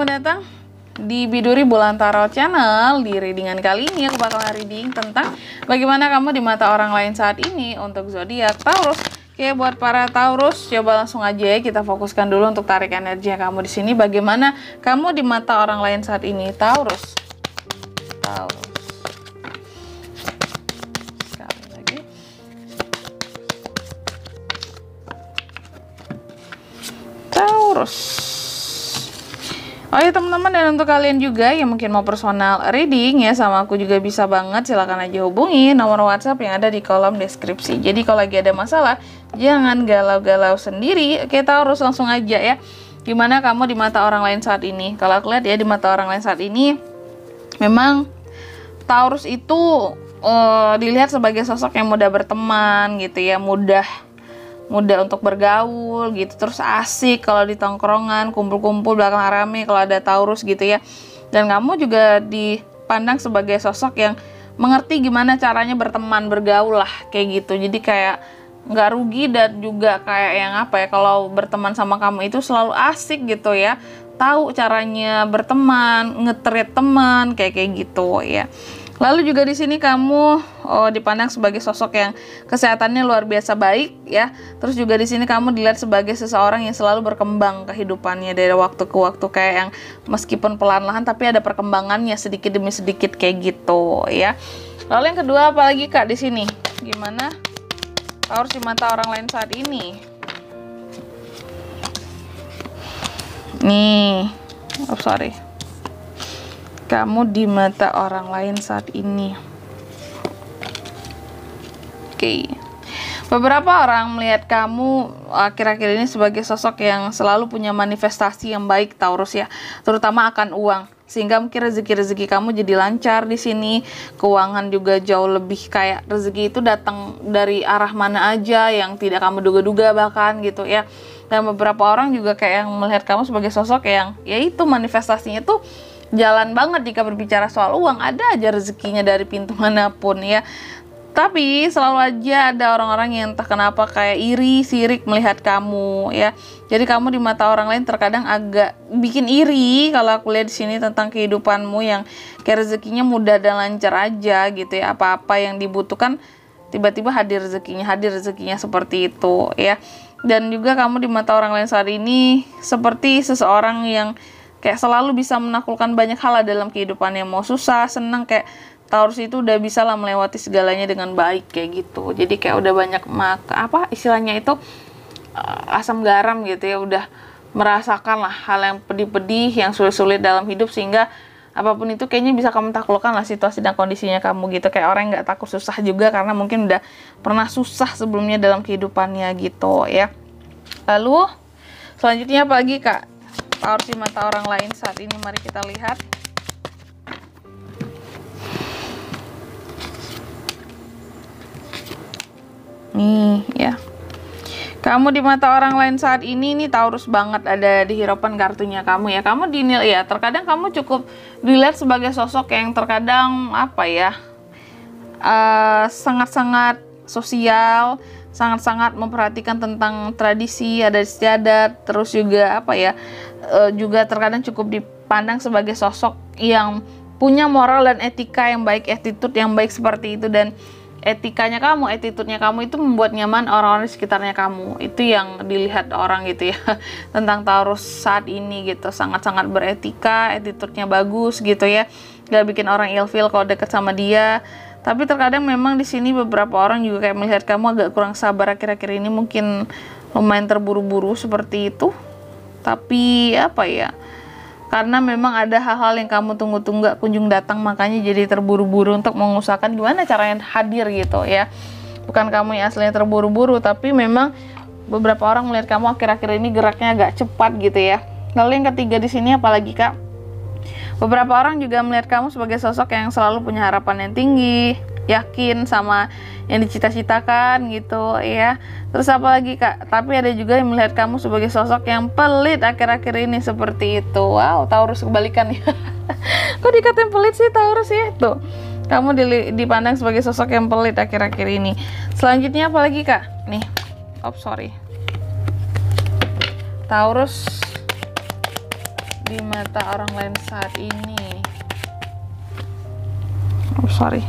selamat datang di Biduri Bulan Tarot Channel. Di readingan kali ini aku bakal reading tentang bagaimana kamu di mata orang lain saat ini untuk zodiak Taurus. Oke, buat para Taurus, coba langsung aja ya kita fokuskan dulu untuk tarik energi kamu di sini. Bagaimana kamu di mata orang lain saat ini, Taurus? Sekali lagi. Taurus. Oh ya teman-teman, dan untuk kalian juga yang mungkin mau personal reading ya sama aku juga bisa banget, silahkan aja hubungi nomor WhatsApp yang ada di kolom deskripsi. Jadi kalau lagi ada masalah, jangan galau-galau sendiri. Oke Taurus, langsung aja ya. Gimana kamu di mata orang lain saat ini? Kalau aku lihat ya di mata orang lain saat ini, memang Taurus itu dilihat sebagai sosok yang mudah berteman gitu ya, mudah untuk bergaul gitu, terus asik kalau di tongkrongan, kumpul-kumpul belakang rame kalau ada Taurus gitu ya. Dan kamu juga dipandang sebagai sosok yang mengerti gimana caranya berteman, bergaul lah kayak gitu. Jadi kayak nggak rugi, dan juga kayak yang apa ya, kalau berteman sama kamu itu selalu asik gitu ya, tahu caranya berteman, nge-treat teman kayak gitu ya. Lalu juga di sini kamu dipandang sebagai sosok yang kesehatannya luar biasa baik ya. Terus juga di sini kamu dilihat sebagai seseorang yang selalu berkembang kehidupannya dari waktu ke waktu, kayak yang meskipun pelan-pelan tapi ada perkembangannya sedikit demi sedikit kayak gitu ya. Lalu yang kedua apalagi Kak di sini? Gimana Taurus di mata orang lain saat ini? Nih, kamu di mata orang lain saat ini. Oke. Beberapa orang melihat kamu akhir-akhir ini sebagai sosok yang selalu punya manifestasi yang baik Taurus ya, terutama akan uang. Sehingga mungkin rezeki-rezeki kamu jadi lancar di sini, keuangan juga jauh lebih kayak rezeki itu datang dari arah mana aja yang tidak kamu duga-duga bahkan gitu ya. Dan beberapa orang juga kayak yang melihat kamu sebagai sosok yang yaitu manifestasinya tuh jalan banget jika berbicara soal uang, ada aja rezekinya dari pintu manapun ya. Tapi selalu aja ada orang-orang yang entah kenapa kayak iri, sirik melihat kamu ya. Jadi kamu di mata orang lain terkadang agak bikin iri kalau aku lihat di sini tentang kehidupanmu yang kayak rezekinya mudah dan lancar aja gitu ya. Apa-apa yang dibutuhkan tiba-tiba hadir rezekinya seperti itu ya. Dan juga kamu di mata orang lain saat ini seperti seseorang yang kayak selalu bisa menaklukkan banyak hal dalam kehidupannya, mau susah, senang, kayak Taurus itu udah bisa lah melewati segalanya dengan baik kayak gitu. Jadi kayak udah banyak istilahnya itu asam garam gitu ya, udah merasakan lah hal yang pedih-pedih, yang sulit-sulit dalam hidup, sehingga apapun itu kayaknya bisa kamu taklukkan lah situasi dan kondisinya kamu gitu. Kayak orang yang nggak takut susah juga karena mungkin udah pernah susah sebelumnya dalam kehidupannya gitu ya. Lalu selanjutnya apa lagi Kak Taurus di mata orang lain saat ini? Mari kita lihat. Nih ya, kamu di mata orang lain saat ini nih Taurus banget ada di hirapan kartunya kamu ya. Kamu dinilai ya, terkadang kamu cukup dilihat sebagai sosok yang terkadang apa ya, sangat-sangat sosial, sangat-sangat memperhatikan tentang tradisi, adat istiadat, terus juga apa ya, juga terkadang cukup dipandang sebagai sosok yang punya moral dan etika yang baik, attitude yang baik seperti itu. Dan etikanya kamu, attitude-nya kamu itu membuat nyaman orang-orang di sekitarnya kamu. Itu yang dilihat orang gitu ya tentang Taurus saat ini gitu, sangat-sangat beretika, attitude-nya bagus gitu ya, gak bikin orang ilfeel kalau deket sama dia. Tapi terkadang memang di sini beberapa orang juga kayak melihat kamu agak kurang sabar akhir-akhir ini, mungkin lumayan terburu-buru seperti itu. Tapi apa ya, karena memang ada hal-hal yang kamu tunggu-tunggu gak kunjung datang, makanya jadi terburu-buru untuk mengusahakan gimana caranya hadir gitu ya. Bukan kamu yang aslinya terburu-buru, tapi memang beberapa orang melihat kamu akhir-akhir ini geraknya agak cepat gitu ya. Lalu yang ketiga di sini apalagi Kak? Beberapa orang juga melihat kamu sebagai sosok yang selalu punya harapan yang tinggi, yakin sama yang dicita-citakan gitu ya. Terus apa lagi Kak? Tapi ada juga yang melihat kamu sebagai sosok yang pelit akhir-akhir ini seperti itu. Wow, Taurus kebalikan ya. Kok dikatain pelit sih Taurus ya? Tuh, kamu dipandang sebagai sosok yang pelit akhir-akhir ini. Selanjutnya apa lagi Kak? Nih, Taurus di mata orang lain saat ini? Oh, sorry.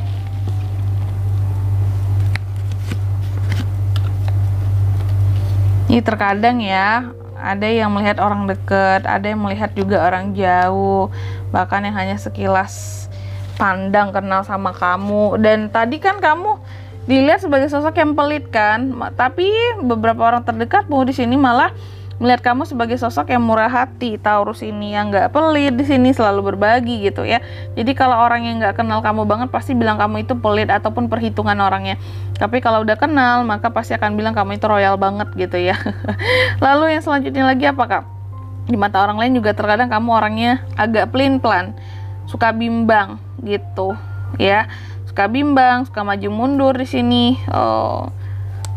Ini terkadang ya, ada yang melihat orang dekat, ada yang melihat juga orang jauh, bahkan yang hanya sekilas pandang kenal sama kamu. Dan tadi kan kamu dilihat sebagai sosok yang pelit kan, tapi beberapa orang terdekatmu di sini malah melihat kamu sebagai sosok yang murah hati. Taurus ini yang nggak pelit di sini, selalu berbagi gitu ya. Jadi kalau orang yang nggak kenal kamu banget pasti bilang kamu itu pelit ataupun perhitungan orangnya. Tapi kalau udah kenal maka pasti akan bilang kamu itu royal banget gitu ya. Lalu yang selanjutnya lagi apa Kak? Di mata orang lain juga terkadang kamu orangnya agak pelin-pelan, suka bimbang gitu ya. Suka bimbang, suka maju mundur di sini.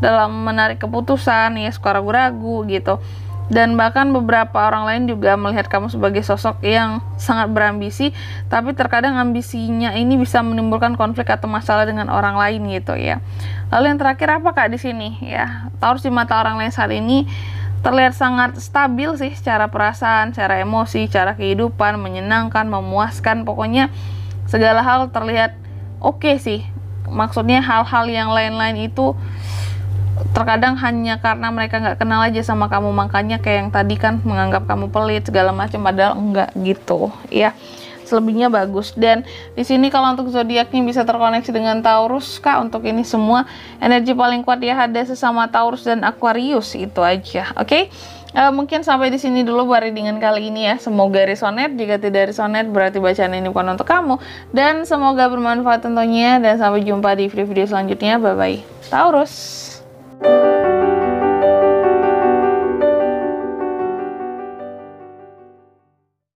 Dalam menarik keputusan ya, suka ragu-ragu gitu. Dan bahkan beberapa orang lain juga melihat kamu sebagai sosok yang sangat berambisi, tapi terkadang ambisinya ini bisa menimbulkan konflik atau masalah dengan orang lain gitu ya. Lalu yang terakhir apa Kak di sini ya? Taurus di mata orang lain saat ini terlihat sangat stabil sih, secara perasaan, secara emosi, secara kehidupan, menyenangkan, memuaskan, pokoknya segala hal terlihat oke sih. Maksudnya hal-hal yang lain-lain itu terkadang hanya karena mereka nggak kenal aja sama kamu, makanya kayak yang tadi kan menganggap kamu pelit segala macam, padahal enggak gitu ya. Selebihnya bagus. Dan di sini kalau untuk zodiaknya bisa terkoneksi dengan Taurus Kak, untuk ini semua energi paling kuat ya ada sesama Taurus dan Aquarius, itu aja. Oke. Mungkin sampai di sini dulu buat readingan kali ini ya. Semoga resonate. Jika tidak resonate berarti bacaan ini bukan untuk kamu. Dan semoga bermanfaat tentunya. Dan sampai jumpa di video-video selanjutnya. Bye bye Taurus.